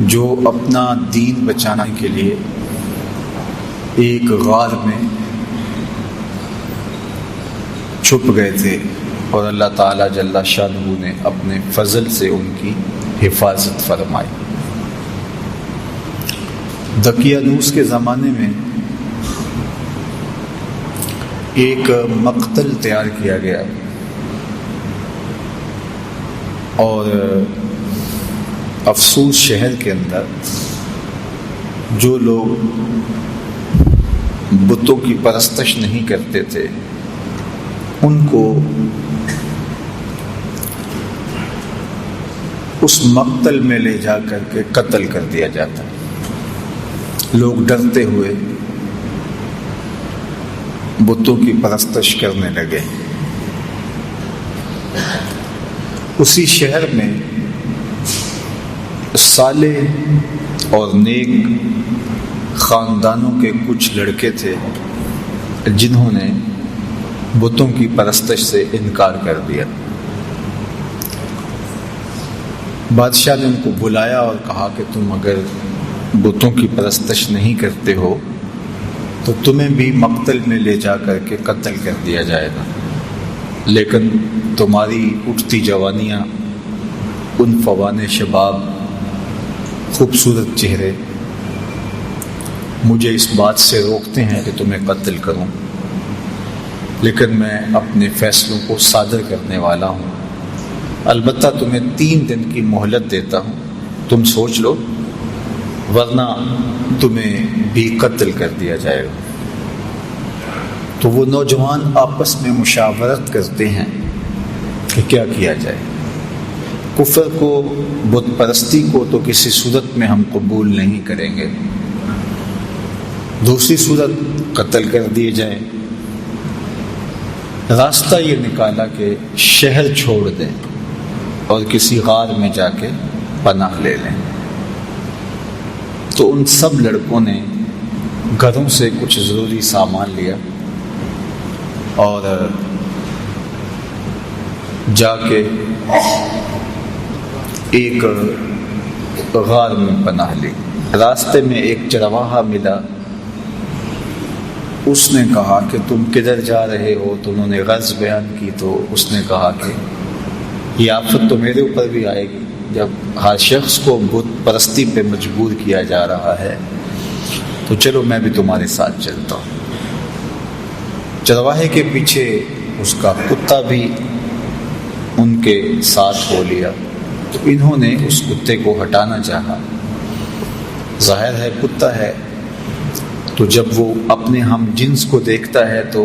جو اپنا دین بچانے کے لیے ایک غار میں چھپ گئے تھے اور اللہ تعالیٰ جل شانہ نے اپنے فضل سے ان کی حفاظت فرمائی۔ دقیانوس کے زمانے میں ایک مقتل تیار کیا گیا اور افسوس شہر کے اندر جو لوگ بتوں کی پرستش نہیں کرتے تھے ان کو اس مقتل میں لے جا کر کے قتل کر دیا جاتا۔ لوگ ڈرتے ہوئے بتوں کی پرستش کرنے لگے۔ اسی شہر میں صالح اور نیک خاندانوں کے کچھ لڑکے تھے جنہوں نے بتوں کی پرستش سے انکار کر دیا۔ بادشاہ نے ان کو بلایا اور کہا کہ تم اگر بتوں کی پرستش نہیں کرتے ہو تو تمہیں بھی مقتل میں لے جا کر کے قتل کر دیا جائے گا، لیکن تمہاری اٹھتی جوانیاں، ان فوان شباب، خوبصورت چہرے مجھے اس بات سے روکتے ہیں کہ تمہیں قتل کروں، لیکن میں اپنے فیصلوں کو صادر کرنے والا ہوں۔ البتہ تمہیں 3 دن کی مہلت دیتا ہوں، تم سوچ لو، ورنہ تمہیں بھی قتل کر دیا جائے گا۔ تو وہ نوجوان آپس میں مشاورت کرتے ہیں کہ کیا کیا جائے۔ کفر کو، بت پرستی کو تو کسی صورت میں ہم قبول نہیں کریں گے، دوسری صورت قتل کر دیے جائیں۔ راستہ یہ نکالا کہ شہر چھوڑ دیں اور کسی غار میں جا کے پناہ لے لیں۔ تو ان سب لڑکوں نے گھروں سے کچھ ضروری سامان لیا اور جا کے ایک غار میں پناہ لی۔ راستے میں ایک چرواہا ملا، اس نے کہا کہ تم کدھر جا رہے ہو؟ تو انہوں نے غرض بیان کی تو اس نے کہا کہ یہ آفت تو میرے اوپر بھی آئے گی، جب ہر شخص کو بت پرستی پہ مجبور کیا جا رہا ہے تو چلو میں بھی تمہارے ساتھ چلتا ہوں۔ چرواہے کے پیچھے اس کا کتا بھی ان کے ساتھ ہو لیا، تو انہوں نے اس کتے کو ہٹانا چاہا۔ ظاہر ہے کتا ہے تو جب وہ اپنے ہم جنس کو دیکھتا ہے تو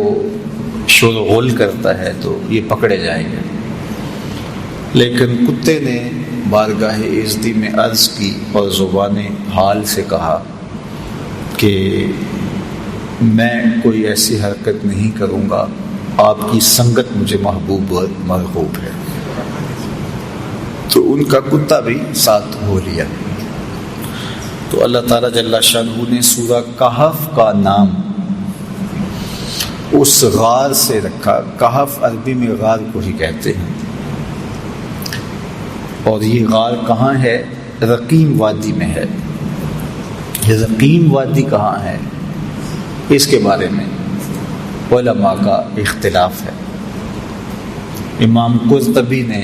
شور و غل کرتا ہے، تو یہ پکڑے جائیں گے۔ لیکن کتے نے بارگاہ عزتی میں عرض کی اور زبان حال سے کہا کہ میں کوئی ایسی حرکت نہیں کروں گا، آپ کی سنگت مجھے محبوب اور مرغوب ہے۔ تو ان کا کتا بھی ساتھ ہو لیا۔ تو اللہ تعالیٰ جل شانہ نے سورہ کہف کا نام اس غار سے رکھا۔ کہف عربی میں غار کو ہی کہتے ہیں، اور یہ غار کہاں ہے؟ رقیم وادی میں ہے۔ یہ رقیم وادی کہاں ہے اس کے بارے میں علماء کا اختلاف ہے۔ امام قرطبی نے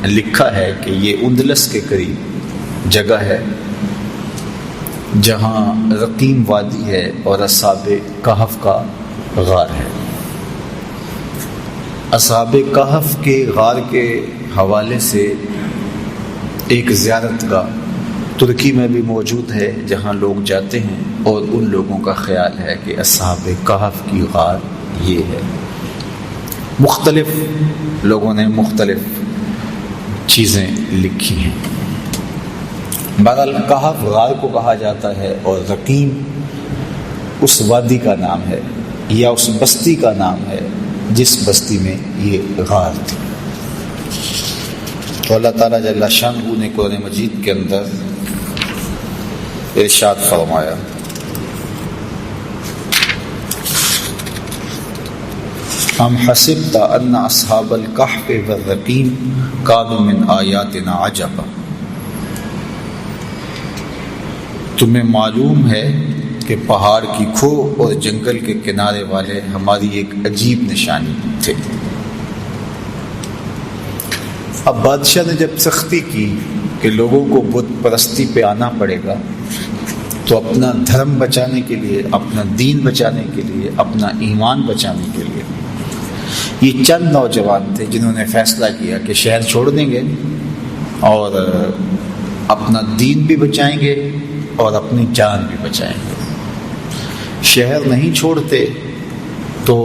لکھا ہے کہ یہ اندلس کے قریب جگہ ہے جہاں رقیم وادی ہے اور اصحاب کہف کا غار ہے۔ اصحاب کہف کے غار کے حوالے سے ایک زیارت گاہ ترکی میں بھی موجود ہے جہاں لوگ جاتے ہیں، اور ان لوگوں کا خیال ہے کہ اصحاب کہف کی غار یہ ہے۔ مختلف لوگوں نے مختلف چیزیں لکھی ہیں۔ بہرحال کہف غار کو کہا جاتا ہے، اور رقیم اس وادی کا نام ہے یا اس بستی کا نام ہے جس بستی میں یہ غار تھی۔ تو اللہ تعالیٰ جل شانہ نے قرآن مجید کے اندر ارشاد فرمایا، ام حسبت ان اصحاب الکہف والرقیم کانوا من آیاتنا عجبا۔ تمہیں معلوم ہے کہ پہاڑ کی کھو اور جنگل کے کنارے والے ہماری ایک عجیب نشانی تھے۔ اب بادشاہ نے جب سختی کی کہ لوگوں کو بت پرستی پہ آنا پڑے گا، تو اپنا دھرم بچانے کے لیے، اپنا دین بچانے کے لیے، اپنا ایمان بچانے کے لیے یہ چند نوجوان تھے جنہوں نے فیصلہ کیا کہ شہر چھوڑ دیں گے اور اپنا دین بھی بچائیں گے اور اپنی جان بھی بچائیں گے۔ شہر نہیں چھوڑتے تو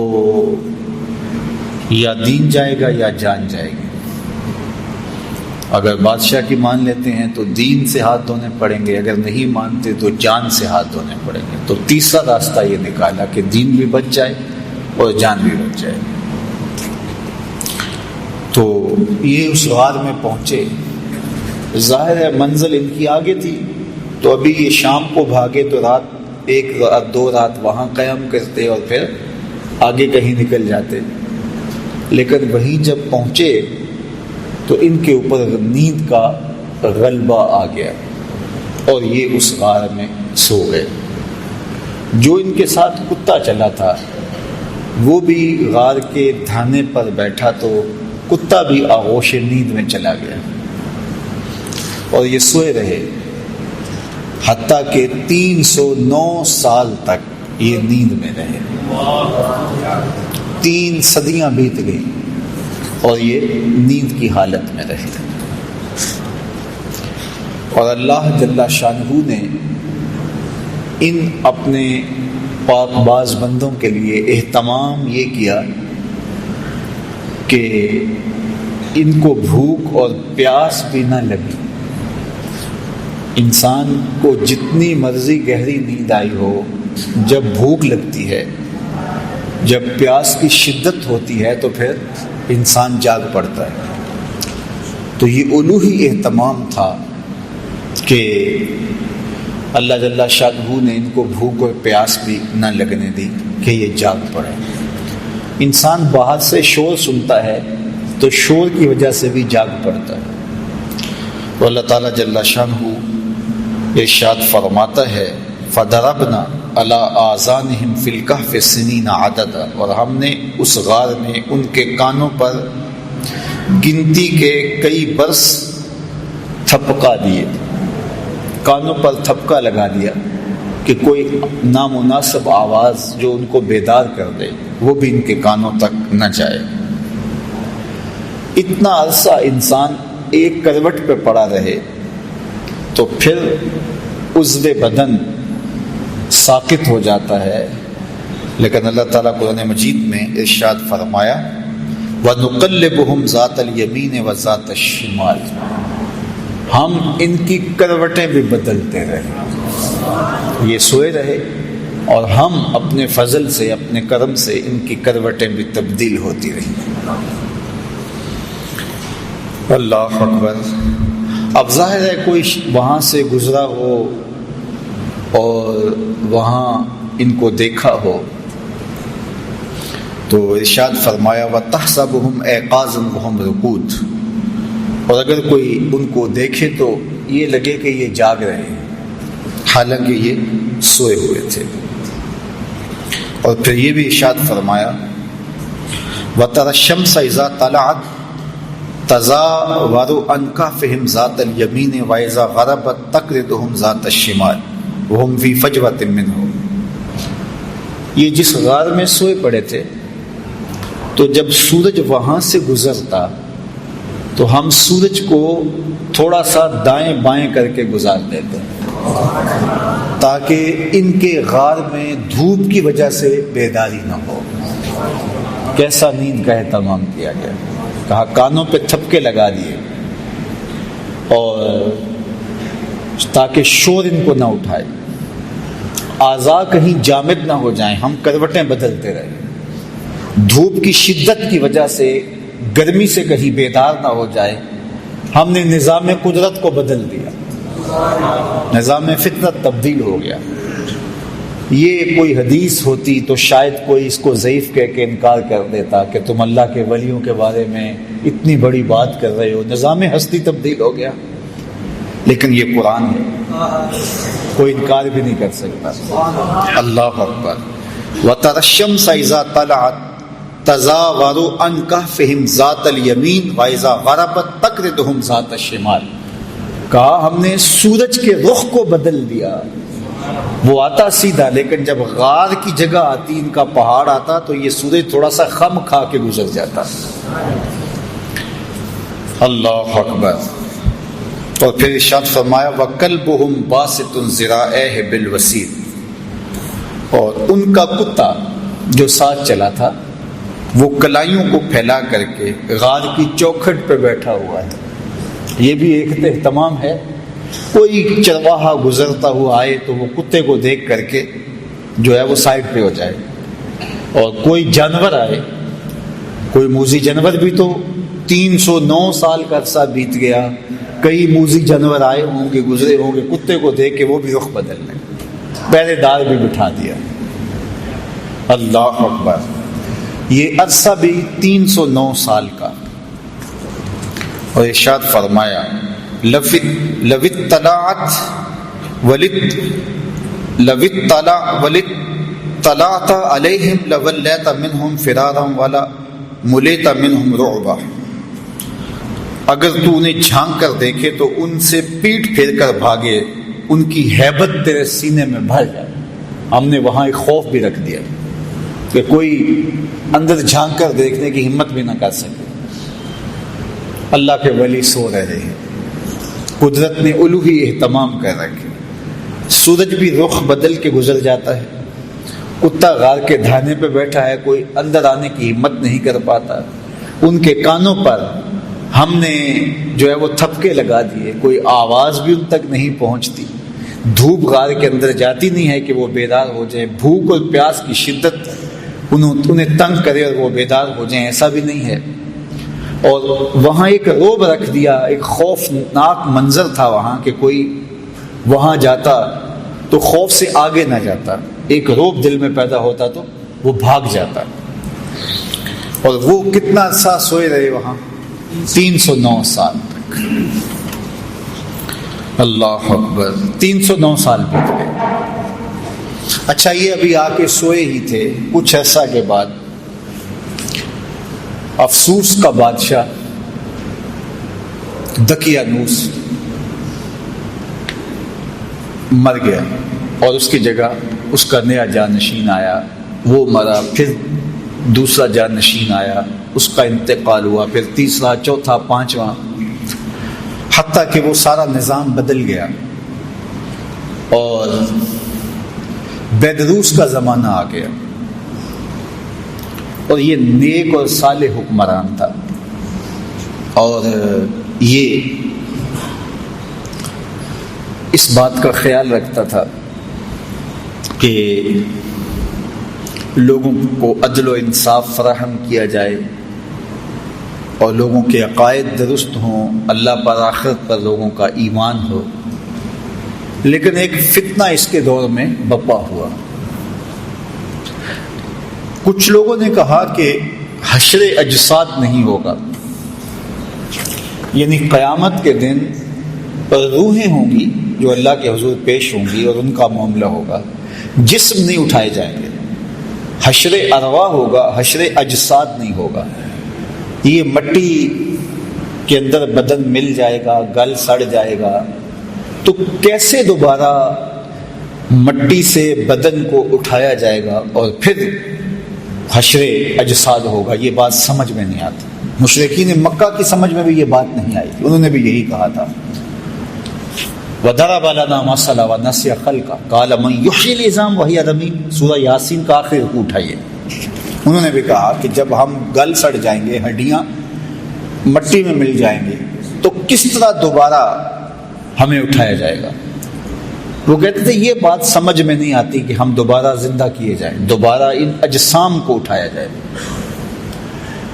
یا دین جائے گا یا جان جائے گی۔ اگر بادشاہ کی مان لیتے ہیں تو دین سے ہاتھ دھونے پڑیں گے، اگر نہیں مانتے تو جان سے ہاتھ دھونے پڑیں گے۔ تو تیسرا راستہ یہ نکالا کہ دین بھی بچ جائے اور جان بھی بچ جائے۔ تو یہ اس غار میں پہنچے، ظاہر ہے منزل ان کی آگے تھی، تو ابھی یہ شام کو بھاگے تو رات 1 رات 2 رات وہاں قیام کرتے اور پھر آگے کہیں نکل جاتے، لیکن وہیں جب پہنچے تو ان کے اوپر نیند کا غلبہ آ گیا اور یہ اس غار میں سو گئے۔ جو ان کے ساتھ کتا چلا تھا وہ بھی غار کے دھانے پر بیٹھا، تو کتا بھی آغوش نیند میں چلا گیا اور یہ سوئے رہے، حتیٰ کہ 309 سال تک یہ نیند میں رہے۔ 3 صدیاں بیت گئی اور یہ نیند کی حالت میں رہے۔ اور اللہ جل شانہ نے ان اپنے پاک باز بندوں کے لیے اہتمام یہ کیا کہ ان کو بھوک اور پیاس بھی نہ لگی۔ انسان کو جتنی مرضی گہری نیند آئی ہو، جب بھوک لگتی ہے، جب پیاس کی شدت ہوتی ہے تو پھر انسان جاگ پڑتا ہے۔ تو یہ الوہی اہتمام تھا کہ اللہ جل شانہ نے ان کو بھوک اور پیاس بھی نہ لگنے دی کہ یہ جاگ پڑے۔ انسان باہر سے شور سنتا ہے تو شور کی وجہ سے بھی جاگ پڑتا ہے۔ تو اللہ تعالیٰ جل شانہ ارشاد فرماتا ہے فَضَرَبْنَا عَلَىٰ آذَانِهِمْ فِي الْكَهْفِ سِنِينَ عَدَدًا، اور ہم نے اس غار میں ان کے کانوں پر گنتی کے کئی برس تھپکا دیے، کانوں پر تھپکا لگا دیا کہ کوئی نامناسب آواز جو ان کو بیدار کر دے وہ بھی ان کے کانوں تک نہ جائے۔ اتنا عرصہ انسان ایک کروٹ پہ پڑا رہے تو پھر عضو بدن ساقط ہو جاتا ہے، لیکن اللہ تعالیٰ قرآن مجید میں ارشاد فرمایا وَنُقَلِّبُهُمْ ذَاتَ الْيَمِينِ وَذَاتَ الشِّمَالِ، ہم ان کی کروٹیں بھی بدلتے رہے۔ یہ سوئے رہے اور ہم اپنے فضل سے، اپنے کرم سے ان کی کروٹیں بھی تبدیل ہوتی رہیں۔ اللہ اکبر۔ اب ظاہر ہے کوئی وہاں سے گزرا ہو اور وہاں ان کو دیکھا ہو تو ارشاد فرمایا وَتَحْسَبُهُمْ أَيْقَاظًا وَهُمْ رُقُودٌ، اور اگر کوئی ان کو دیکھے تو یہ لگے کہ یہ جاگ رہے ہیں حالانکہ یہ سوئے ہوئے تھے۔ اور پھر یہ بھی ارشاد فرمایا وَتَرَى الشَّمْسَ إِذَا طَلَعَتْ تَزَاوَرُ عَنْ كَهْفِهِمْ ذَاتَ الْيَمِينِ وَإِذَا غَرَبَتْ تَقْرِضُهُمْ ذَاتَ الشِّمَالِ وَهُمْ فِي فَجْوَةٍ مِّنْهُ۔ یہ جس غار میں سوئے پڑے تھے تو جب سورج وہاں سے گزرتا تو ہم سورج کو تھوڑا سا دائیں بائیں کر کے گزار دیتے تاکہ ان کے غار میں دھوپ کی وجہ سے بیداری نہ ہو۔ کیسا نیند کا اہتمام کیا گیا، کہا کانوں پہ تھپکے لگا دیے اور تاکہ شور ان کو نہ اٹھائے، اعضاء کہیں جامد نہ ہو جائیں، ہم کروٹیں بدلتے رہے، دھوپ کی شدت کی وجہ سے گرمی سے کہیں بیدار نہ ہو جائے، ہم نے نظام قدرت کو بدل دیا، نظام فطرت تبدیل ہو گیا۔ یہ کوئی حدیث ہوتی تو شاید کوئی اس کو ضعیف کہہ کے انکار کر دیتا کہ تم اللہ کے ولیوں کے بارے میں اتنی بڑی بات کر رہے ہو، نظام ہستی تبدیل ہو گیا، لیکن یہ قرآن ہے۔ کوئی انکار بھی نہیں کر سکتا۔ اللہ اکبر۔ وَتَرَى الشَّمْسَ إِذَا طَلَعَتْ تَزَاوَرُ عَنْ كَهْفِهِمْ ذَاتَ الْيَمِينِ وَإِذَا غَرَبَتْ تَقْرِضُهُمْ ذَاتَ الشِّمَالِ۔ کہا ہم نے سورج کے رخ کو بدل دیا، وہ آتا سیدھا، لیکن جب غار کی جگہ آتی، ان کا پہاڑ آتا، تو یہ سورج تھوڑا سا خم کھا کے گزر جاتا۔ اللہ اکبر۔ اور پھر ارشاد فرمایا وَكَلْبُهُمْ بَاسِطٌ ذِرَاعَيْهِ بِالْوَسِيدِ، اور ان کا کتا جو ساتھ چلا تھا وہ کلائیوں کو پھیلا کر کے غار کی چوکھٹ پہ بیٹھا ہوا ہے۔ یہ بھی ایک اہتمام ہے، کوئی چرواہا گزرتا ہوا آئے تو وہ کتے کو دیکھ کر کے جو ہے وہ سائڈ پہ ہو جائے، اور کوئی جانور آئے، کوئی موذی جانور بھی تو 309 سال کا عرصہ بیت گیا، کئی موذی جانور آئے ہوں گے، گزرے ہوں گے، کتے کو دیکھ کے وہ بھی رخ بدل لیں، پہرے دار بھی بٹھا دیا۔ اللہ اکبر۔ یہ عرصہ بھی 309 سال کا۔ اور ارشاد فرمایا لَوِ اطَّلَعْتَ عَلَيْهِمْ لَوَلَّيْتَ مِنْهُمْ فِرَارًا وَلَمُلِئْتَ مِنْهُمْ رُعْبًا، اگر تو انہیں جھانک کر دیکھے تو ان سے پیٹ پھیر کر بھاگے، ان کی ہیبت تیرے سینے میں بھر جائے۔ ہم نے وہاں ایک خوف بھی رکھ دیا کہ کوئی اندر جھانک کر دیکھنے کی ہمت بھی نہ کر سکے۔ اللہ کے ولی سو رہے ہیں، قدرت نے الوہی اہتمام کر رکھے، سورج بھی رخ بدل کے گزر جاتا ہے، کتا غار کے دھانے پہ بیٹھا ہے، کوئی اندر آنے کی ہمت نہیں کر پاتا، ان کے کانوں پر ہم نے جو ہے وہ تھپکے لگا دیے، کوئی آواز بھی ان تک نہیں پہنچتی، دھوپ غار کے اندر جاتی نہیں ہے کہ وہ بیدار ہو جائے، بھوک اور پیاس کی شدت انہیں تنگ کرے اور وہ بیدار ہو جائیں، ایسا بھی نہیں ہے۔ اور وہاں ایک رعب رکھ دیا، ایک خوفناک منظر تھا وہاں کہ کوئی وہاں جاتا تو خوف سے آگے نہ جاتا، ایک رعب دل میں پیدا ہوتا تو وہ بھاگ جاتا۔ اور وہ کتنا عرصہ سوئے رہے وہاں؟ 309 سال تک۔ اللہ اکبر۔ 309 سال بیت گئے۔ اچھا، یہ ابھی آ کے سوئے ہی تھے، کچھ عرصہ کے بعد افسوس کا بادشاہ دقیانوس مر گیا، اور اس کی جگہ اس کا نیا جانشین آیا، وہ مرا، پھر دوسرا جانشین آیا، اس کا انتقال ہوا، پھر تیسرا، چوتھا، پانچواں، حتیٰ کہ وہ سارا نظام بدل گیا، اور بیدروس کا زمانہ آ گیا، اور یہ نیک اور صالح حکمران تھا، اور یہ اس بات کا خیال رکھتا تھا کہ لوگوں کو عدل و انصاف فراہم کیا جائے اور لوگوں کے عقائد درست ہوں، اللہ پر آخرت پر لوگوں کا ایمان ہو۔ لیکن ایک فتنہ اس کے دور میں بپا ہوا۔ کچھ لوگوں نے کہا کہ حشر اجساد نہیں ہوگا، یعنی قیامت کے دن روحیں ہوں گی جو اللہ کے حضور پیش ہوں گی، اور ان کا معاملہ ہوگا، جسم نہیں اٹھائے جائیں گے، حشر ارواح ہوگا، حشر اجساد نہیں ہوگا۔ یہ مٹی کے اندر بدن مل جائے گا، گل سڑ جائے گا، تو کیسے دوبارہ مٹی سے بدن کو اٹھایا جائے گا اور پھر حشر اجساد ہوگا؟ یہ بات سمجھ میں نہیں آتی۔ مشرکین مکہ کی سمجھ میں بھی یہ بات نہیں آئی، انہوں نے بھی یہی کہا تھا، وَضَرَبَ لَنَا مَثَلًا وَنَسِيَ خَلْقَهُ قَالَ مَن يُحْيِي الْعِظَامَ وَهِيَ رَمِيمٌ۔ سورہ یاسین کا آخر رکوع اٹھائیے۔ انہوں نے بھی کہا کہ جب ہم گل سڑ جائیں گے، ہڈیاں مٹی میں مل جائیں گے، تو کس طرح دوبارہ ہمیں اٹھایا جائے گا؟ وہ کہتے تھے یہ بات سمجھ میں نہیں آتی کہ ہم دوبارہ زندہ کیے جائیں، دوبارہ ان اجسام کو اٹھایا جائے۔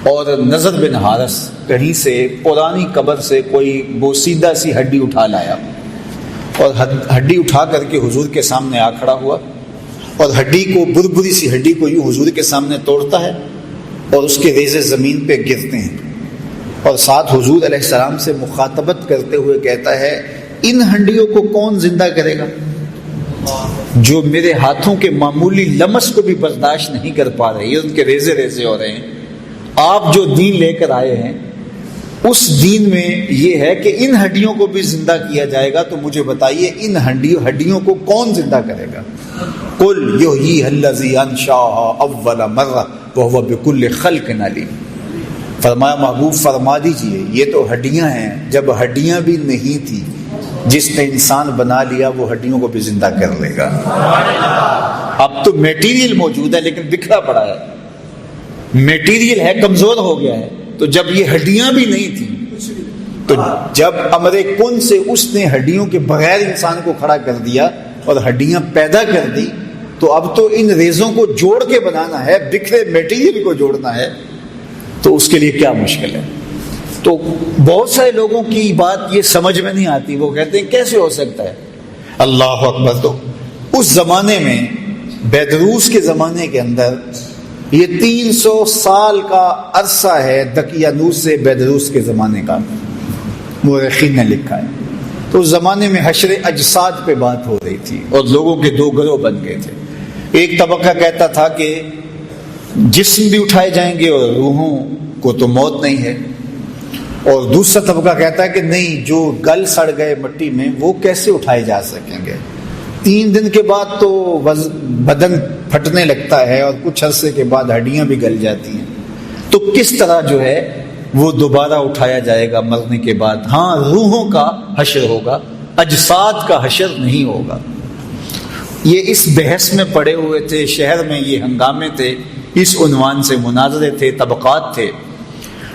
اور نضر بن حارث کہیں سے پرانی قبر سے کوئی بوسیدہ سی ہڈی اٹھا لایا، اور ہڈی اٹھا کر کے حضور کے سامنے آ کھڑا ہوا، اور ہڈی کو، بربری سی ہڈی کو یوں حضور کے سامنے توڑتا ہے، اور اس کے ریزے زمین پہ گرتے ہیں، اور ساتھ حضور علیہ السلام سے مخاطبت کرتے ہوئے کہتا ہے ان ہڈیوں کو کون زندہ کرے گا؟ جو میرے ہاتھوں کے معمولی لمس کو بھی برداشت نہیں کر پا رہے ہیں، ان کے ریزے ریزے ہو رہے ہیں۔ آپ جو دین لے کر آئے ہیں اس دین میں یہ ہے کہ ان ہڈیوں کو بھی زندہ کیا جائے گا، تو مجھے بتائیے ان ہڈیوں کو کون زندہ کرے گا؟ قل یحییھا الذی انشأھا اول مرہ وہو بکل خلق علیم۔ فرمایا محبوب فرما دیجئے یہ تو ہڈیاں ہیں، جب ہڈیاں بھی نہیں تھی جس نے انسان بنا لیا وہ ہڈیوں کو بھی زندہ کر لے گا۔ اب تو میٹیریل موجود ہے لیکن بکھرا پڑا ہے، میٹیریل ہے کمزور ہو گیا ہے، تو جب یہ ہڈیاں بھی نہیں تھیں تو جب امر کن سے اس نے ہڈیوں کے بغیر انسان کو کھڑا کر دیا اور ہڈیاں پیدا کر دی، تو اب تو ان ریزوں کو جوڑ کے بنانا ہے، بکھرے میٹیریل کو جوڑنا ہے، تو اس کے لیے کیا مشکل ہے؟ تو بہت سارے لوگوں کی بات یہ سمجھ میں نہیں آتی، وہ کہتے ہیں کیسے ہو سکتا ہے؟ اللہ اکبر۔ تو اس زمانے میں بیدروس کے زمانے کے اندر یہ 300 سال کا عرصہ ہے دقیانوس سے بیدروس کے زمانے کا، مورخین نے لکھا ہے۔ تو اس زمانے میں حشر اجساد پہ بات ہو رہی تھی اور لوگوں کے دو گروہ بن گئے تھے۔ ایک طبقہ کہتا تھا کہ جسم بھی اٹھائے جائیں گے اور روحوں کو تو موت نہیں ہے، اور دوسرا طبقہ کہتا ہے کہ نہیں، جو گل سڑ گئے مٹی میں وہ کیسے اٹھائے جا سکیں گے؟ 3 دن کے بعد تو بدن پھٹنے لگتا ہے اور کچھ عرصے کے بعد ہڈیاں بھی گل جاتی ہیں، تو کس طرح جو ہے وہ دوبارہ اٹھایا جائے گا مرنے کے بعد؟ ہاں، روحوں کا حشر ہوگا، اجساد کا حشر نہیں ہوگا۔ یہ اس بحث میں پڑے ہوئے تھے، شہر میں یہ ہنگامے تھے، اس عنوان سے مناظرے تھے، طبقات تھے،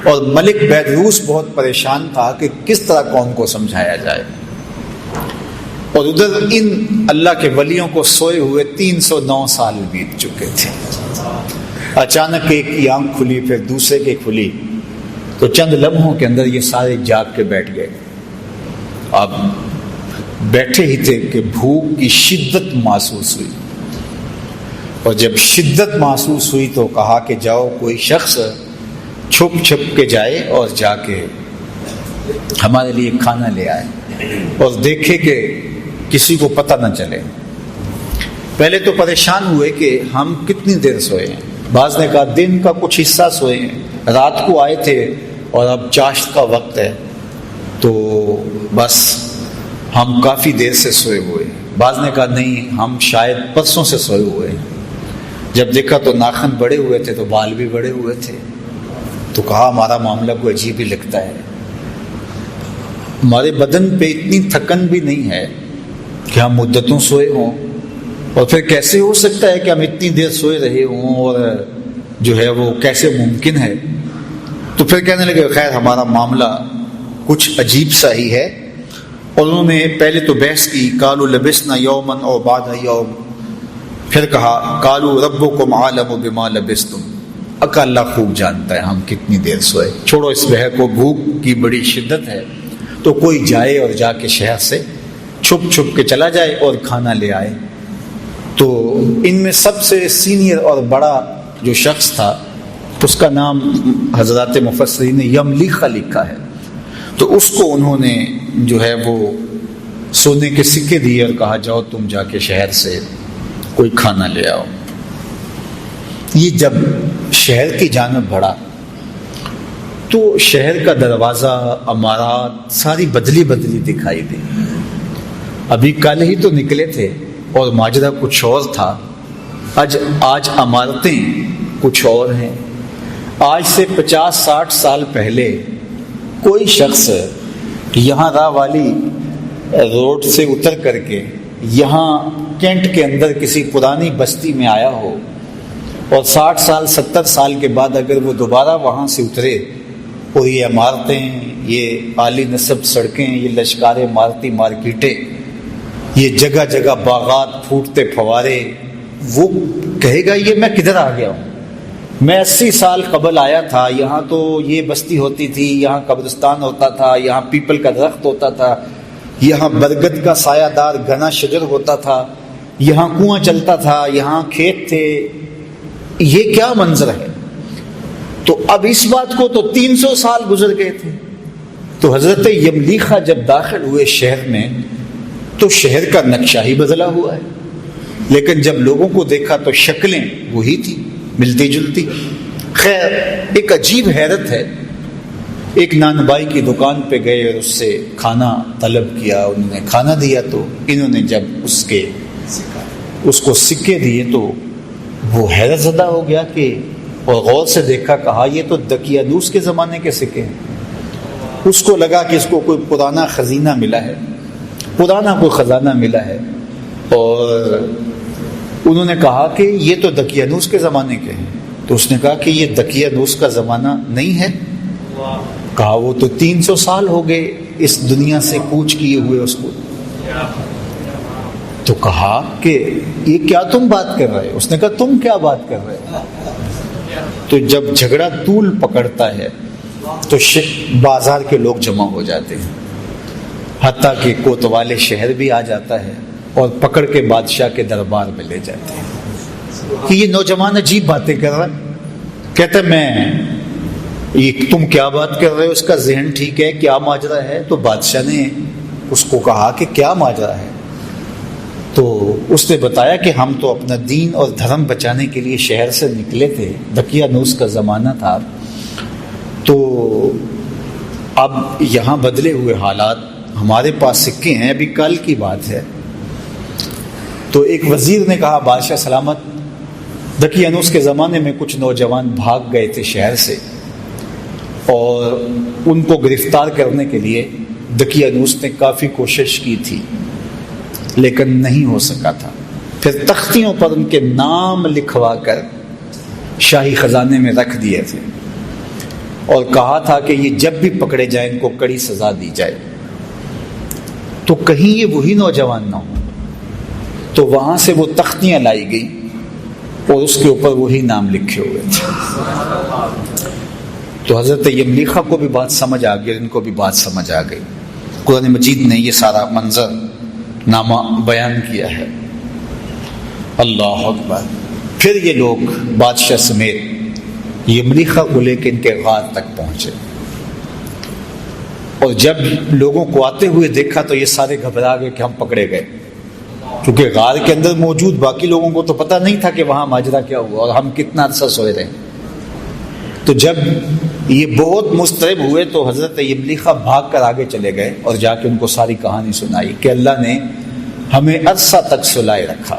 اور ملک بیدروس بہت پریشان تھا کہ کس طرح قوم کو سمجھایا جائے۔ اور ادھر ان اللہ کے ولیوں کو سوئے ہوئے 309 سال بیت چکے تھے۔ اچانک ایک کی آنکھ کھلی، پھر دوسرے کی کھلی، تو چند لمحوں کے اندر یہ سارے جاگ کے بیٹھ گئے۔ اب بیٹھے ہی تھے کہ بھوک کی شدت محسوس ہوئی، اور جب شدت محسوس ہوئی تو کہا کہ جاؤ کوئی شخص چھپ چھپ کے جائے اور جا کے ہمارے لیے کھانا لے آئے اور دیکھے کہ کسی کو پتہ نہ چلے۔ پہلے تو پریشان ہوئے کہ ہم کتنی دیر سوئے ہیں، بعض نے کہا دن کا کچھ حصہ سوئے ہیں، رات کو آئے تھے اور اب چاشت کا وقت ہے تو بس ہم کافی دیر سے سوئے ہوئے ہیں۔ بعض نے کہا نہیں، ہم شاید پرسوں سے سوئے ہوئے ہیں۔ جب دیکھا تو ناخن بڑے ہوئے تھے تو بال بھی بڑے ہوئے تھے، تو کہا ہمارا معاملہ کوئی عجیب ہی لگتا ہے، ہمارے بدن پہ اتنی تھکن بھی نہیں ہے کہ ہم مدتوں سوئے ہوں، اور پھر کیسے ہو سکتا ہے کہ ہم اتنی دیر سوئے رہے ہوں، اور جو ہے وہ کیسے ممکن ہے؟ تو پھر کہنے لگے خیر ہمارا معاملہ کچھ عجیب سا ہی ہے۔ اور انہوں نے پہلے تو بحث کی، قالوا لبسنا یوما او بعد یوم، پھر کہا قالوا ربکم عالم بما لبستم، اللہ خوب جانتا ہے ہم کتنی دیر سوئے، چھوڑو اس بحث کو، بھوک کی بڑی شدت ہے تو کوئی جائے اور جا کے شہر سے چھپ چھپ کے چلا جائے اور کھانا لے آئے۔ تو ان میں سب سے سینئر اور بڑا جو شخص تھا اس کا نام حضرات مفسرین نے یملیخہ لکھا ہے، تو اس کو انہوں نے جو ہے وہ سونے کے سکے دیے اور کہا جاؤ تم جا کے شہر سے کوئی کھانا لے آؤ۔ یہ جب شہر کی جانب بڑھا تو شہر کا دروازہ، عمارات ساری بدلی بدلی دکھائی دی۔ ابھی کل ہی تو نکلے تھے اور ماجرا کچھ اور تھا، آج عمارتیں کچھ اور ہیں۔ آج سے 50-60 سال پہلے کوئی شخص یہاں راہ والی روڈ سے اتر کر کے یہاں کینٹ کے اندر کسی پرانی بستی میں آیا ہو اور 60 سال 70 سال کے بعد اگر وہ دوبارہ وہاں سے اترے اور یہ عمارتیں، یہ عالی نصب سڑکیں، یہ لشکار عمارتی مارکیٹیں، یہ جگہ جگہ باغات، پھوٹتے فوارے، وہ کہے گا یہ میں کدھر آ گیا ہوں؟ میں 80 سال قبل آیا تھا، یہاں تو یہ بستی ہوتی تھی، یہاں قبرستان ہوتا تھا، یہاں پیپل کا درخت ہوتا تھا، یہاں برگد کا سایہ دار گھنا شجر ہوتا تھا، یہاں کنواں چلتا تھا، یہاں کھیت تھے، یہ کیا منظر ہے؟ تو اب اس بات کو تو 300 سال گزر گئے تھے۔ تو حضرت یملیخہ جب داخل ہوئے شہر میں تو شہر کا نقشہ ہی بدلا ہوا ہے۔ لیکن جب لوگوں کو دیکھا تو شکلیں وہی تھی، ملتی جلتی۔ خیر ایک عجیب حیرت ہے، ایک نانبائی کی دکان پہ گئے اور اس سے کھانا طلب کیا، انہوں نے کھانا دیا تو انہوں نے جب اس کو سکے دیے تو وہ حیرت زدہ ہو گیا کہ، اور غور سے دیکھا، کہا یہ تو دقیانوس کے زمانے کے سکے ہیں۔ اس کو لگا کہ اس کو کوئی پرانا خزینہ ملا ہے، پرانا کوئی خزانہ ملا ہے، اور انہوں نے کہا کہ یہ تو دقیانوس کے زمانے کے ہیں۔ تو اس نے کہا کہ یہ دقیانوس کا زمانہ نہیں ہے۔ کہا وہ تو 300 سال ہو گئے اس دنیا سے کوچ کیے ہوئے اس کو۔ تو کہا کہ یہ کیا تم بات کر رہے؟ اس نے کہا تم کیا بات کر رہے؟ تو جب جھگڑا طول پکڑتا ہے تو بازار کے لوگ جمع ہو جاتے ہیں، حتیٰ کہ کوتوال شہر بھی آ جاتا ہے اور پکڑ کے بادشاہ کے دربار میں لے جاتے ہیں کہ یہ نوجوان عجیب باتیں کر رہا ہے۔ کہتے میں یہ تم کیا بات کر رہے ہو، اس کا ذہن ٹھیک ہے، کیا ماجرا ہے؟ تو بادشاہ نے اس کو کہا کہ کیا ماجرا ہے؟ تو اس نے بتایا کہ ہم تو اپنا دین اور دھرم بچانے کے لیے شہر سے نکلے تھے، دقیانوس کا زمانہ تھا، تو اب یہاں بدلے ہوئے حالات، ہمارے پاس سکے ہیں، ابھی کل کی بات ہے۔ تو ایک وزیر نے کہا بادشاہ سلامت، دقیانوس کے زمانے میں کچھ نوجوان بھاگ گئے تھے شہر سے، اور ان کو گرفتار کرنے کے لیے دقیانوس نے کافی کوشش کی تھی لیکن نہیں ہو سکا تھا۔ پھر تختیوں پر ان کے نام لکھوا کر شاہی خزانے میں رکھ دیے تھے اور کہا تھا کہ یہ جب بھی پکڑے جائیں ان کو کڑی سزا دی جائے، تو کہیں یہ وہی نوجوان نہ ہو۔ تو وہاں سے وہ تختیاں لائی گئی اور اس کے اوپر وہی نام لکھے ہوئے تھے۔ تو حضرت یملیخا کو بھی بات سمجھ آ گئی، ان کو بھی بات سمجھ آ گئی۔ قرآن مجید نے یہ سارا منظر نامہ بیان کیا ہے۔ اللہ اکبر۔ پھر یہ لوگ بادشاہ سمیت یملیخا کو لے کے ان کے غار تک پہنچے، اور جب لوگوں کو آتے ہوئے دیکھا تو یہ سارے گھبرا گئے کہ ہم پکڑے گئے، کیونکہ غار کے اندر موجود باقی لوگوں کو تو پتہ نہیں تھا کہ وہاں ماجرا کیا ہوا اور ہم کتنا عرصہ سوئے رہے۔ تو جب یہ بہت مضطرب ہوئے تو حضرت یملیخا بھاگ کر آگے چلے گئے اور جا کے ان کو ساری کہانی سنائی کہ اللہ نے ہمیں عرصہ تک سلائے رکھا۔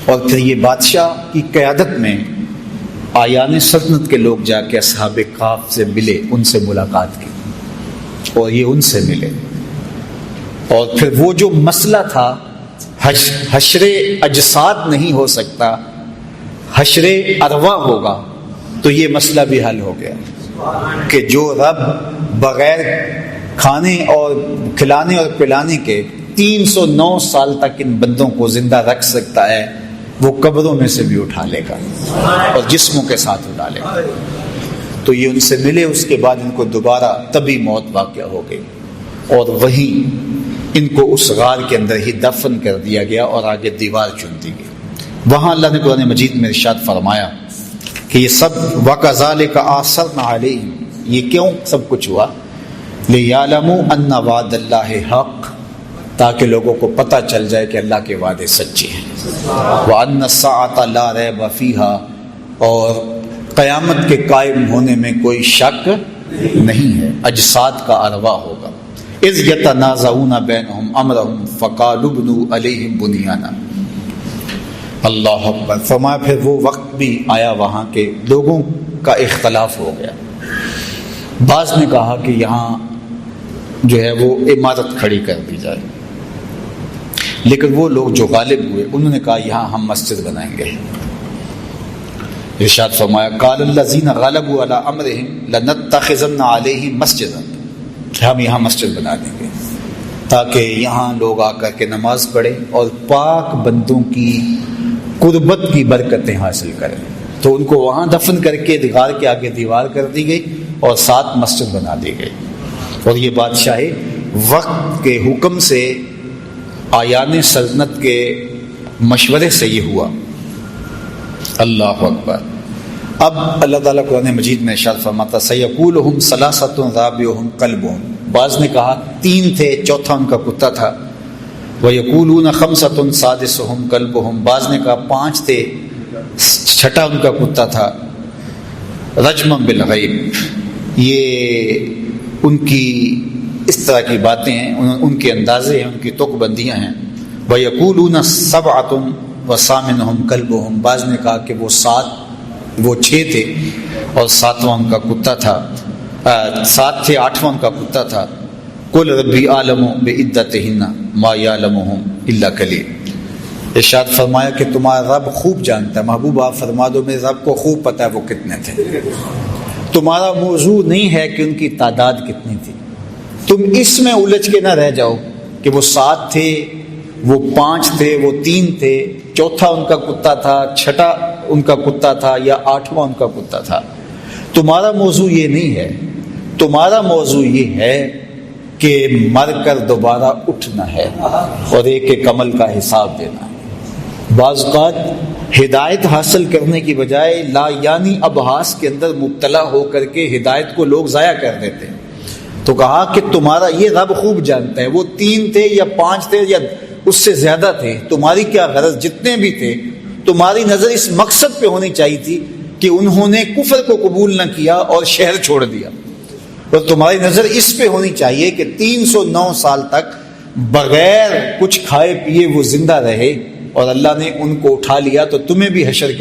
اور پھر یہ بادشاہ کی قیادت میں آیان سلطنت کے لوگ جا کے اصحاب کہف سے ملے، ان سے ملاقات کی اور یہ ان سے ملے، اور پھر وہ جو مسئلہ تھا حشر اجساد نہیں ہو سکتا، حشر ارواح ہوگا، تو یہ مسئلہ بھی حل ہو گیا کہ جو رب بغیر کھانے اور کھلانے اور پلانے کے 309 سال تک ان بندوں کو زندہ رکھ سکتا ہے، وہ قبروں میں سے بھی اٹھا لے گا اور جسموں کے ساتھ اٹھا لے گا۔ تو یہ ان سے ملے، اس کے بعد ان کو دوبارہ طبی موت واقع ہو گئی، اور وہیں ان کو اس غار کے اندر ہی دفن کر دیا گیا اور آگے دیوار چن دی گئی۔ وہاں اللہ نے قرآن مجید میں ارشاد فرمایا کہ یہ سب وَكَذَلِكَ أَعْثَرْنَا عَلَيْهِمْ، یہ کیوں سب کچھ ہوا؟ لِيَعْلَمُوا أَنَّ وَعْدَ اللَّهِ حَقٌّ، تاکہ لوگوں کو پتہ چل جائے کہ اللہ کے وعدے سچے ہیں۔ وَأَنَّ السَّاعَةَ لَا رَيْبَ فِيهَا، اور قیامت کے قائم ہونے میں کوئی شک نہیں ہے، اجساد کا ارواح ہوگا۔ اذ یتنازعون بینہم امرہم فقالوا ابنوا علیہم بنیانا۔ اللہ اکبر۔ فرمایا پھر وہ وقت بھی آیا وہاں کے لوگوں کا اختلاف ہو گیا، بعض نے کہا کہ یہاں جو ہے وہ عمارت کھڑی کر دی جائے، لیکن وہ لوگ جو غالب ہوئے انہوں نے کہا یہاں ہم مسجد بنائیں گے۔ ارشاد فرمایا قال الذین غلبوا علی امرہم لنتخذن علیہم مسجدا، ہم یہاں مسجد بنا دیں گے تاکہ یہاں لوگ آ کر کے نماز پڑھیں اور پاک بندوں کی قربت کی برکتیں حاصل کریں۔ تو ان کو وہاں دفن کر کے غار کے آگے دیوار کر دی گئی اور ساتھ مسجد بنا دی گئی، اور یہ بادشاہ وقت کے حکم سے، آیان سلطنت کے مشورے سے یہ ہوا۔ اللہ اکبر۔ اب اللہ تعالیٰ قرآن مجید میں ارشاد فرماتا سیقولہم ثلاثۃ رابعہم کلبہم، بعض نے کہا 3 تھے، چوتھا ان کا کتا تھا۔ وَيَقُولُونَ خَمْسَةٌ سَادِسُهُمْ كَلْبُهُمْ، بعض نے کہا 5 تھے، چھٹا ان کا کتا تھا، رجمًا بالغیب۔ یہ ان کی اس طرح کی باتیں ہیں، ان کے اندازے ہیں، ان کی تک بندیاں ہیں۔ وَيَقُولُونَ سَبْعَةٌ وَثَامِنُهُمْ كَلْبُهُمْ، بعض نے کہا کہ وہ 6 تھے اور 7واں ان کا کتا تھا، 7 تھے 8واں ان کا کتا تھا۔ قُلْ رَبِّي أَعْلَمُ بِعِدَّتِهِنَّ مَا يَعْلَمُهُمْ إِلَّا قَلِيلٌ۔ ارشاد فرمایا کہ تمہارا رب خوب جانتا ہے، محبوب آپ فرما دو میرے رب کو خوب پتہ ہے وہ کتنے تھے۔ تمہارا موضوع نہیں ہے کہ ان کی تعداد کتنی تھی، تم اس میں الجھ کے نہ رہ جاؤ کہ وہ 7 تھے، وہ 5 تھے، وہ 3 تھے، چوتھا ان کا کتا تھا، چھٹا ان کا کتا تھا، یا 8واں ان کا کتا تھا۔ تمہارا موضوع یہ نہیں ہے، تمہارا موضوع یہ ہے کہ مر کر دوبارہ اٹھنا ہے اور ایک ایک عمل کا حساب دینا ہے۔ بعض اوقات ہدایت حاصل کرنے کی بجائے لا یعنی ابحاث کے اندر مبتلا ہو کر کے ہدایت کو لوگ ضائع کر دیتے ہیں۔ تو کہا کہ تمہارا یہ رب خوب جانتا ہے وہ 3 تھے یا 5 تھے یا اس سے زیادہ تھے، تمہاری کیا غرض، جتنے بھی تھے تمہاری نظر اس مقصد پہ ہونی چاہیے تھی کہ انہوں نے کفر کو قبول نہ کیا اور شہر چھوڑ دیا، اور تمہاری نظر اس پہ ہونی چاہیے کہ 309 سال تک بغیر کچھ کھائے پیے وہ زندہ رہے اور اللہ نے ان کو اٹھا لیا، تو تمہیں بھی حشر کے